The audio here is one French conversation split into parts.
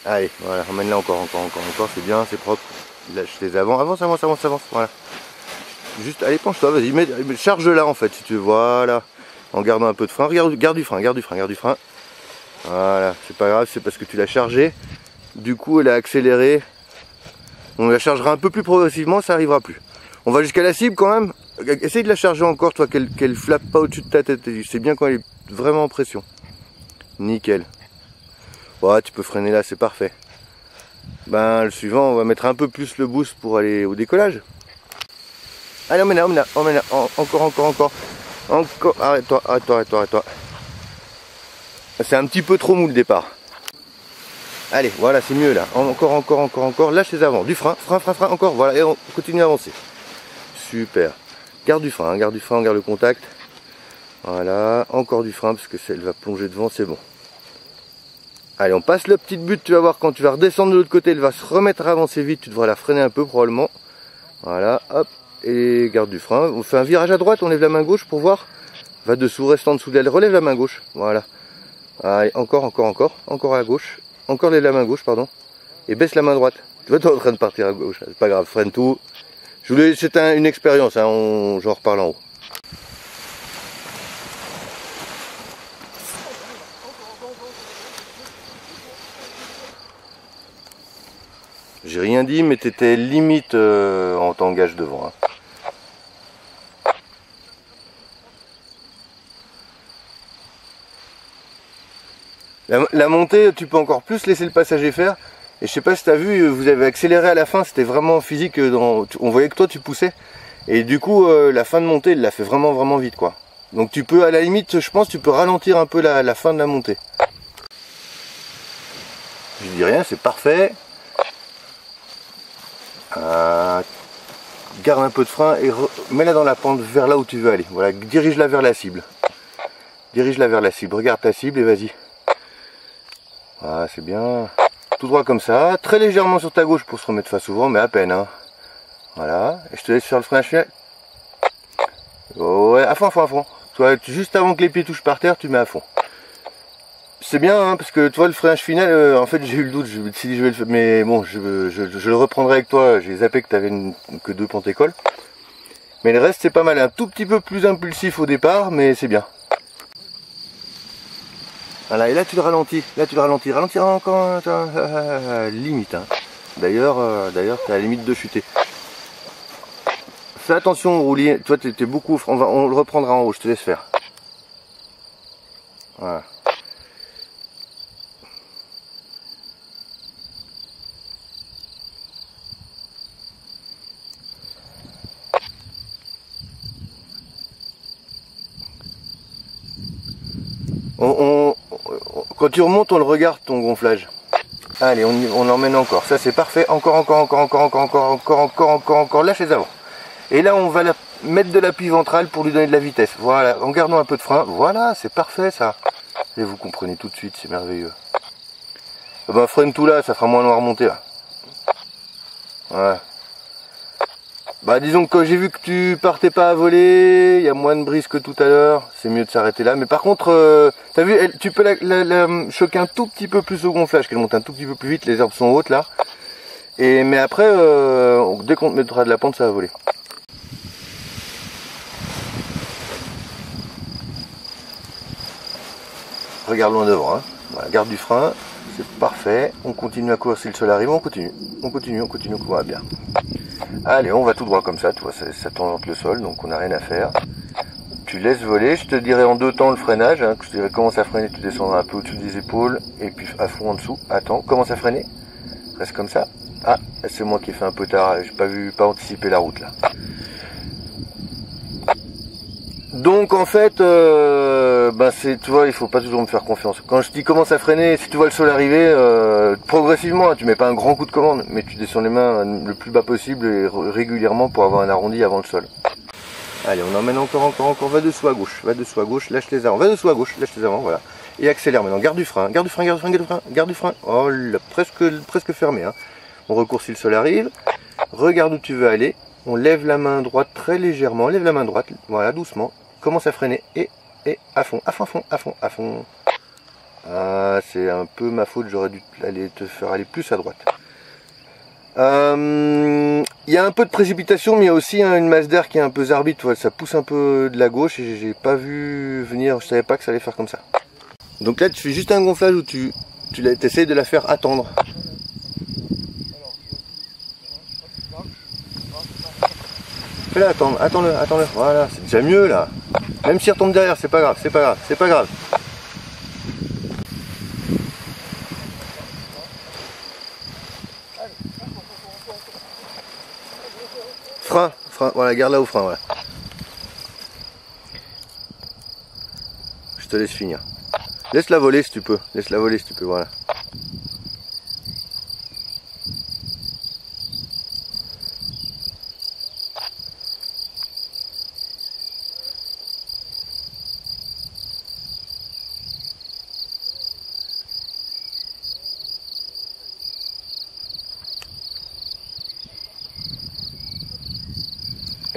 Allez, voilà, emmène-la encore, c'est bien, c'est propre. Lâche les avant, avance, voilà. Juste, allez, penche-toi, vas-y, charge-la en fait, si tu veux, voilà. En gardant un peu de frein, garde du frein. Voilà, c'est pas grave, c'est parce que tu l'as chargée. Du coup, elle a accéléré. On la chargera un peu plus progressivement, ça arrivera plus. On va jusqu'à la cible quand même. Essaye de la charger encore, toi, qu'elle flappe pas au-dessus de ta tête. C'est bien quand elle est vraiment en pression. Nickel. Ouais, tu peux freiner là, c'est parfait. Ben, le suivant, on va mettre un peu plus le boost pour aller au décollage. Allez, emmène-la, encore. Arrête-toi. C'est un petit peu trop mou le départ. Allez, voilà, c'est mieux là. Encore. Lâche les avant. Du frein, encore. Voilà, et on continue à avancer. Super. Garde du frein, garde le contact. Voilà, encore du frein parce que elle va plonger devant, c'est bon. Allez, on passe le petit but, tu vas voir quand tu vas redescendre de l'autre côté, elle va se remettre à avancer vite, tu devras la freiner un peu probablement. Voilà, hop, et garde du frein. On fait un virage à droite, on lève la main gauche pour voir. Va dessous, reste en dessous d'elle, relève la main gauche. Voilà. Allez, encore à gauche. Encore lève la main gauche, pardon. Et baisse la main droite. Tu vois, tu es en train de partir à gauche, c'est pas grave, freine tout. Je voulais, c'est une expérience, hein, j'en reparle en haut. J'ai rien dit, mais t'étais limite en t'engage devant. Hein. La montée, tu peux encore plus laisser le passager faire. Et je sais pas si tu as vu, vous avez accéléré à la fin, c'était vraiment physique. On voyait que toi tu poussais. Et du coup, la fin de montée, il l'a fait vraiment vite, quoi. Donc tu peux, à la limite, je pense, tu peux ralentir un peu la fin de la montée. Je dis rien, c'est parfait. Garde un peu de frein et mets-la dans la pente vers là où tu veux aller. Voilà, dirige-la vers la cible. Regarde ta cible et vas-y. Voilà, c'est bien. Tout droit comme ça, très légèrement sur ta gauche pour se remettre face au vent, mais à peine. Hein. Voilà, et je te laisse faire le freinage final. Ouais, à fond. Toi, juste avant que les pieds touchent par terre, tu mets à fond. C'est bien, hein, parce que toi, le freinage final, en fait, j'ai eu le doute, je me suis dit, je vais le faire, mais bon, je le reprendrai avec toi. J'ai zappé que tu avais que 2 pentes-écoles. Mais le reste, c'est pas mal. Un tout petit peu plus impulsif au départ, mais c'est bien. Voilà, et là tu le ralentis, ralentir encore, limite. Hein. D'ailleurs, t'es à la limite de chuter. Fais attention au roulis, toi t'es beaucoup, on le reprendra en haut, je te laisse faire. Voilà. Quand tu remontes, on le regarde ton gonflage. Allez, on l'emmène encore. Ça c'est parfait. Encore. Lâche les avant. Et là, on va mettre de l'appui ventral pour lui donner de la vitesse. Voilà, en gardant un peu de frein. Voilà, c'est parfait ça. Et vous comprenez tout de suite, c'est merveilleux. Ben, freine tout là, ça fera moins long à remonter là. Ouais. Bah disons que quand j'ai vu que tu partais pas à voler, il y a moins de brise que tout à l'heure, c'est mieux de s'arrêter là. Mais par contre, t'as vu, tu peux la choquer un tout petit peu plus au gonflage, qu'elle monte un tout petit peu plus vite, les herbes sont hautes là. Mais après, dès qu'on te mettra de la pente, ça va voler. Regarde loin devant, hein. Voilà, garde du frein, c'est parfait. On continue à courir si le sol arrive, on continue, on courir bien. Allez, on va tout droit comme ça, tu vois, ça tangente le sol, donc on n'a rien à faire. Tu laisses voler, je te dirai en 2 temps le freinage, hein, je te dirai commence à freiner, tu descendras un peu au-dessus des épaules, et puis à fond en dessous, attends, commence à freiner, reste comme ça. Ah, c'est moi qui ai fait un peu tard, j'ai pas anticipé la route là. Donc en fait, tu vois, il faut pas toujours me faire confiance. Quand je dis commence à freiner, si tu vois le sol arriver, progressivement, tu mets pas un grand coup de commande, mais tu descends les mains le plus bas possible et régulièrement pour avoir un arrondi avant le sol. Allez, on emmène encore, va dessous à gauche, lâche les avant, va dessous à gauche, lâche les avant, voilà. Et accélère maintenant, garde du frein. Oh là, presque fermé, hein. On recourt si le sol arrive, regarde où tu veux aller, on lève la main droite très légèrement, lève la main droite, voilà, doucement. Commence à freiner et à fond. Ah, c'est un peu ma faute, j'aurais dû te faire aller plus à droite. Il y a un peu de précipitation, mais il y a aussi une masse d'air qui est un peu zarbi, voilà, ça pousse un peu de la gauche et j'ai pas vu venir, je savais pas que ça allait faire comme ça. Donc là tu fais juste un gonflage où tu essayes de la faire attendre. Fais-la attendre, attends-le, voilà, c'est déjà mieux là. Même s'il retombe derrière, c'est pas grave, c'est pas grave, c'est pas grave. Frein, voilà, garde-la au frein, voilà. Je te laisse finir. Laisse-la voler si tu peux, voilà.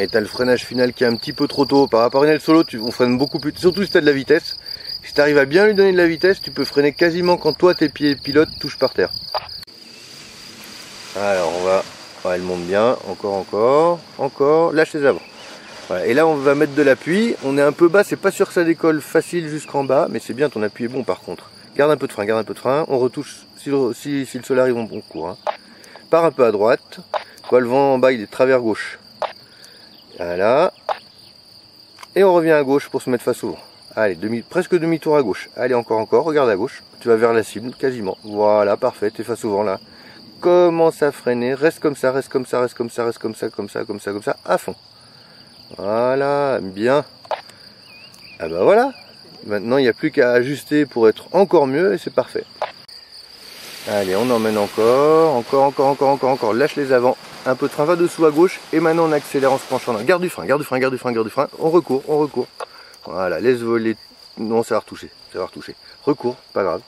Et t'as le freinage final qui est un petit peu trop tôt. Par rapport à une aile solo, on freine beaucoup plus, surtout si t'as de la vitesse. Si tu arrives à bien lui donner de la vitesse, tu peux freiner quasiment quand toi tes pieds pilotes touchent par terre. Alors elle monte bien, encore, lâche les avant. Voilà. Et là on va mettre de l'appui, on est un peu bas, c'est pas sûr que ça décolle facile jusqu'en bas, mais c'est bien, ton appui est bon par contre. Garde un peu de frein, on retouche si le sol arrive en bon cours. Hein. Pars un peu à droite, le vent en bas il est de travers gauche. Voilà. Et on revient à gauche pour se mettre face au vent. Allez, presque demi-tour à gauche. Allez, encore, regarde à gauche. Tu vas vers la cible, quasiment. Voilà, parfait, t'es face au vent là. Commence à freiner, reste comme ça, comme ça, à fond. Voilà, bien. Ah bah voilà. Maintenant, il n'y a plus qu'à ajuster pour être encore mieux et c'est parfait. Allez, on emmène encore. Lâche les avants. Un peu de frein, va dessous à gauche. Et maintenant, on accélère en se penchant. Garde du frein. On recourt. Voilà, laisse voler. Non, ça va retoucher. Recours, pas grave.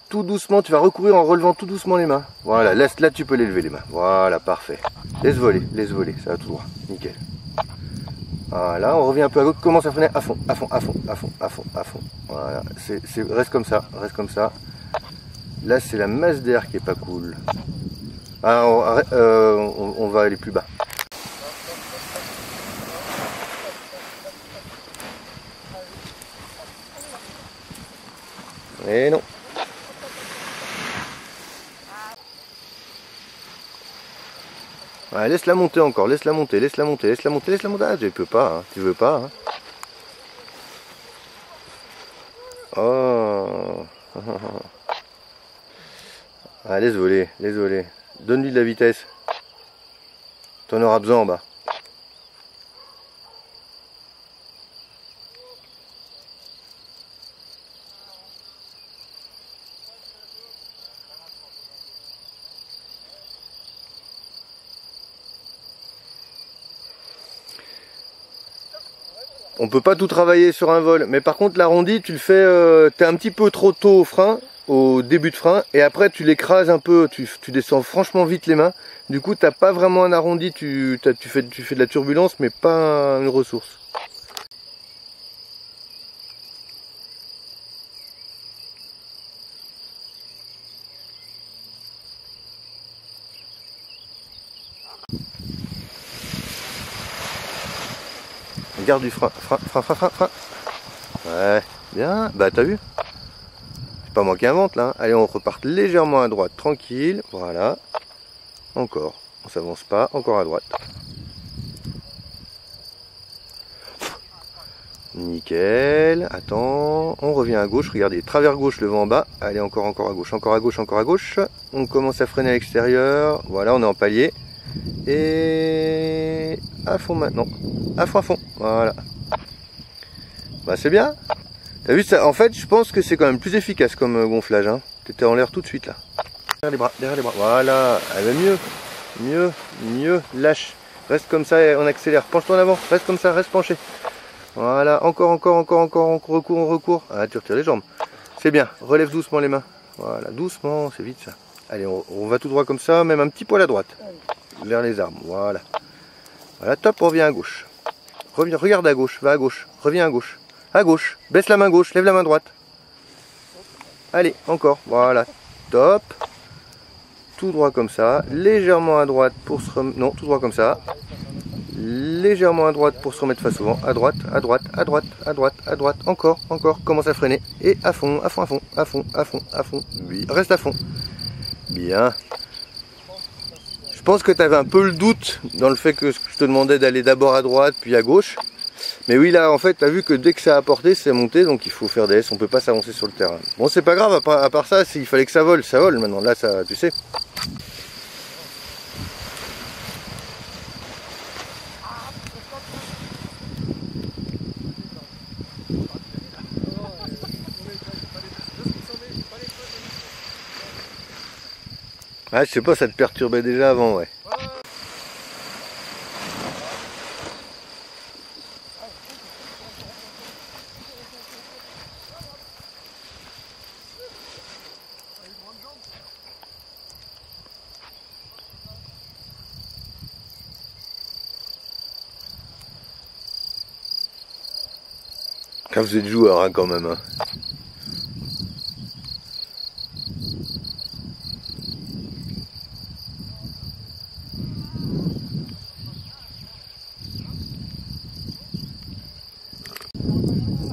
Tout doucement, tu vas recourir en relevant tout doucement les mains. Voilà, là tu peux les lever les mains. Voilà, parfait. Laisse voler, ça va tout droit. Nickel. Voilà, on revient un peu à gauche, commence à freiner à fond. Voilà, reste comme ça. Là, c'est la masse d'air qui est pas cool. Alors, on va aller plus bas. Et non. Ouais, laisse-la monter encore, laisse-la monter. Ah, tu veux pas. Hein. Oh. Ah, laisse voler. Donne-lui de la vitesse. T'en auras besoin en bas. On peut pas tout travailler sur un vol, mais par contre l'arrondi tu le fais, t'es un petit peu trop tôt au frein, au début de frein, et après tu l'écrases un peu, tu descends franchement vite les mains, du coup t'as pas vraiment un arrondi, tu fais de la turbulence mais pas une ressource. Garde du frein. Ouais, bien, bah t'as vu? C'est pas moi qui invente là. Allez, on repart légèrement à droite, tranquille, voilà. Encore, on s'avance pas, encore à droite. Nickel, attends, on revient à gauche, regardez, travers gauche, le vent en bas. Allez, encore à gauche. On commence à freiner à l'extérieur, voilà, on est en palier. Et à fond maintenant, à fond, voilà. Bah c'est bien. T'as vu ça? En fait, je pense que c'est quand même plus efficace comme gonflage. Hein. T'étais en l'air tout de suite là. Derrière les bras. Voilà. Elle va mieux. Lâche. Reste comme ça et on accélère. Penche-toi en avant. Reste comme ça. Reste penché. Voilà. Encore. On recourt. Ah, tu retires les jambes. C'est bien. Relève doucement les mains. Voilà. Doucement. C'est vite ça. Allez, on va tout droit comme ça. Même un petit poil à droite. Vers les arbres. Voilà. Voilà. Top. On revient à gauche. Regarde à gauche. Va à gauche. Reviens à gauche. À gauche, baisse la main gauche, lève la main droite. Allez, encore, voilà, top. Tout droit comme ça, légèrement à droite pour se remettre, non, tout droit comme ça. Légèrement à droite pour se remettre face au vent, à droite, à droite, à droite, à droite, à droite, encore, commence à freiner, et à fond, à fond, à fond, à fond, à fond, à fond, oui, reste à fond. Bien. Je pense que tu avais un peu le doute dans le fait que je te demandais d'aller d'abord à droite, puis à gauche. Mais oui, là, en fait, tu as vu que dès que ça a porté, c'est monté, donc il faut faire des S, on peut pas s'avancer sur le terrain. Bon, c'est pas grave, à part ça, s'il fallait que ça vole maintenant, là, ça, tu sais. Ah, je sais pas, ça te perturbait déjà avant, ouais. Quand vous êtes joueur, hein, quand même. Hein.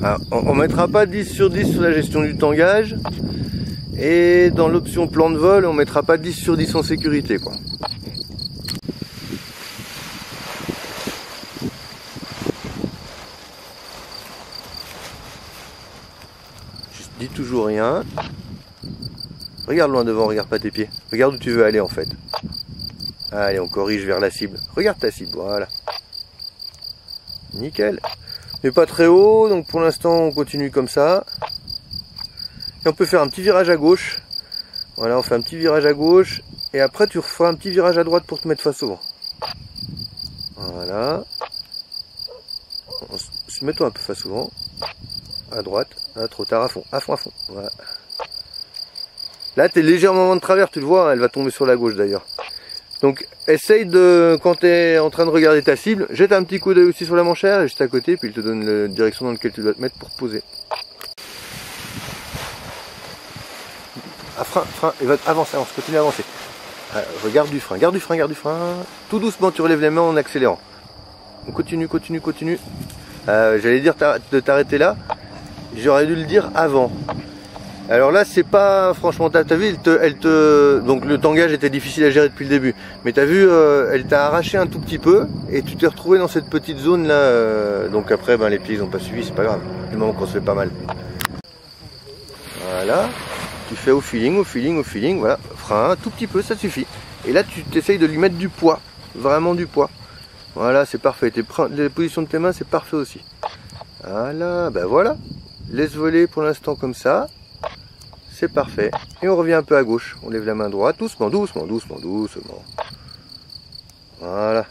Alors, on mettra pas 10 sur 10 sur la gestion du tangage. Et dans l'option plan de vol, on mettra pas 10 sur 10 en sécurité, quoi. Je dis toujours rien. Regarde loin devant, regarde pas tes pieds. Regarde où tu veux aller en fait. Allez, on corrige vers la cible. Regarde ta cible, voilà. Nickel. Mais pas très haut, donc pour l'instant on continue comme ça. Et on peut faire un petit virage à gauche. Voilà, on fait un petit virage à gauche. Et après tu referas un petit virage à droite pour te mettre face au vent. Voilà. Mets-toi un peu face au vent. À droite. Ah, trop tard, à fond, à fond, à fond. Voilà. Là, tu es légèrement en vent de travers, tu le vois, hein, elle va tomber sur la gauche d'ailleurs. Donc, essaye de, quand tu es en train de regarder ta cible, jette un petit coup d'œil aussi sur la manchère, juste à côté, puis il te donne la direction dans laquelle tu dois te mettre pour poser. Ah, frein, et avance, continue à avancer. Ah, regarde du frein, garde du frein. Tout doucement, tu relèves les mains en accélérant. On continue. J'allais dire de t'arrêter là, j'aurais dû le dire avant. Alors là, c'est pas, franchement, t'as vu, donc le tangage était difficile à gérer depuis le début. Mais t'as vu, elle t'a arraché un tout petit peu et tu t'es retrouvé dans cette petite zone là. Donc après, ben, les pieds ils ont pas suivi, c'est pas grave. Du moment qu'on se fait pas mal. Voilà. Tu fais au feeling, voilà. Frein, un tout petit peu, ça suffit. Et là, tu t'essayes de lui mettre du poids, vraiment du poids. Voilà, c'est parfait. Les positions de tes mains, c'est parfait aussi. Voilà, ben voilà. Laisse voler pour l'instant comme ça. C'est parfait. Et on revient un peu à gauche. On lève la main droite, doucement. Voilà.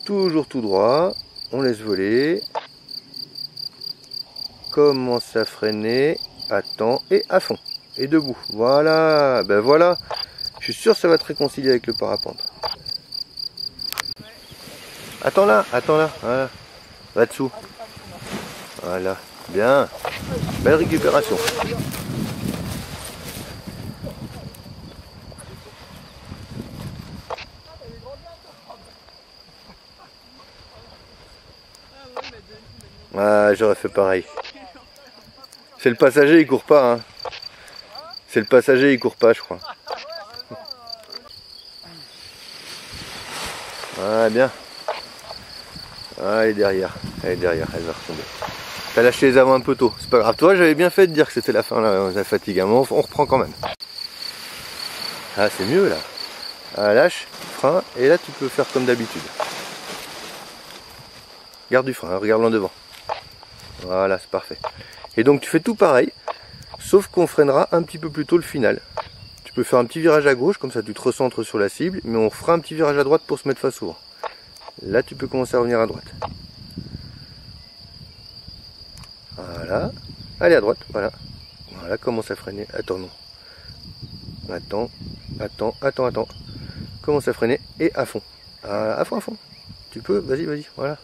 Toujours tout droit. On laisse voler. Commence à freiner. Attends et à fond. Et debout. Voilà. Ben voilà. Je suis sûr que ça va te réconcilier avec le parapente. Attends là. Voilà. Va dessous. Voilà. Bien. Belle récupération. Ah, j'aurais fait pareil. C'est le passager, il court pas. Hein. C'est le passager, il court pas, je crois. Ah, bien. Ah, elle est derrière, elle va retomber. T'as lâché les avants un peu tôt, c'est pas grave. Toi, j'avais bien fait de dire que c'était la fin, là, la fatigue. À un moment, on reprend quand même. Ah, c'est mieux là. Ah, lâche, frein, et là tu peux faire comme d'habitude. Garde du frein, hein, regarde loin devant. Voilà, c'est parfait. Et donc tu fais tout pareil, sauf qu'on freinera un petit peu plus tôt le final. Tu peux faire un petit virage à gauche, comme ça tu te recentres sur la cible, mais on fera un petit virage à droite pour se mettre face au vent. Là, tu peux commencer à revenir à droite. Voilà. Allez à droite, voilà. Voilà, commence à freiner. Attends, non. Attends. Commence à freiner et à fond. À fond. Tu peux, vas-y, voilà.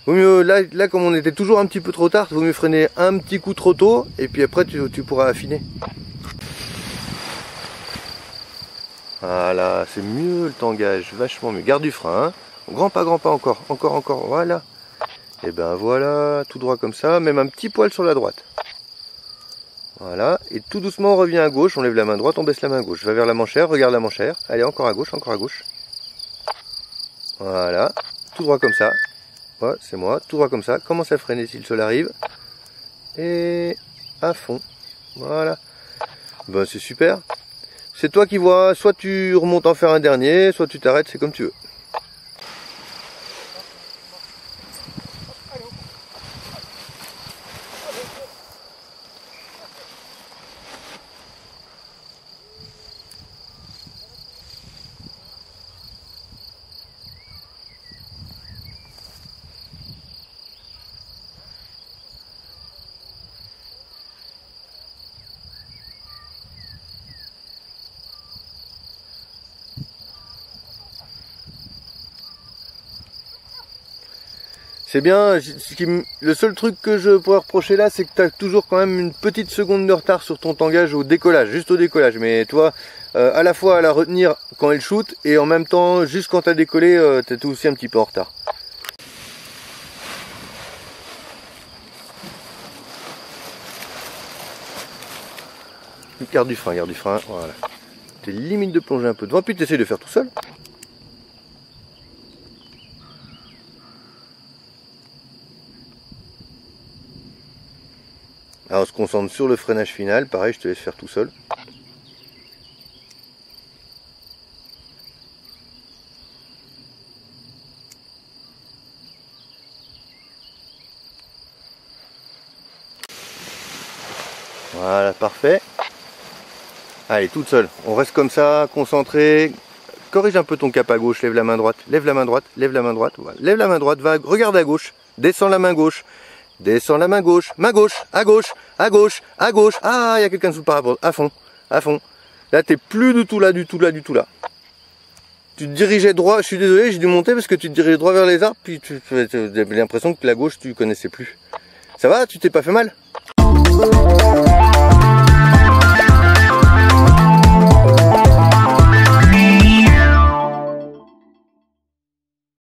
Vaut mieux, là comme on était toujours un petit peu trop tard, vaut mieux freiner un petit coup trop tôt et puis après tu pourras affiner. Voilà, c'est mieux le tangage, vachement mieux. Garde du frein, hein. Grand pas encore, encore, voilà. Et ben voilà, tout droit comme ça, même un petit poil sur la droite. Voilà, et tout doucement on revient à gauche, on lève la main droite, on baisse la main gauche. Va vers la manchère, regarde la manchère. Allez, encore à gauche, encore à gauche. Voilà, tout droit comme ça. Ouais, c'est moi, tout droit comme ça. Commence à freiner si le sol arrive. Et à fond. Voilà. Ben c'est super. C'est toi qui vois, soit tu remontes en faire un dernier, soit tu t'arrêtes, c'est comme tu veux. C'est bien, le seul truc que je pourrais reprocher là, c'est que tu as toujours quand même une petite seconde de retard sur ton tangage au décollage, juste au décollage. Mais toi, à la fois à la retenir quand elle shoot, et en même temps, juste quand tu as décollé, tu es aussi un petit peu en retard. Garde du frein, voilà. T'es limite de plonger un peu devant, puis tu essaies de faire tout seul. Alors on se concentre sur le freinage final, pareil je te laisse faire tout seul. Voilà, parfait. Allez, toute seule, on reste comme ça, concentré. Corrige un peu ton cap à gauche, lève la main droite, lève la main droite, lève la main droite, voilà. Lève la main droite, va, regarde à gauche, descends la main gauche. Descends la main gauche, à gauche, à gauche, à gauche. Ah, il y a quelqu'un sous le parapente. À fond, à fond. Là, t'es plus du tout là, du tout là. Tu te dirigeais droit, je suis désolé, j'ai dû monter parce que tu te dirigeais droit vers les arbres, puis tu avais l'impression que la gauche, tu connaissais plus. Ça va, tu t'es pas fait mal?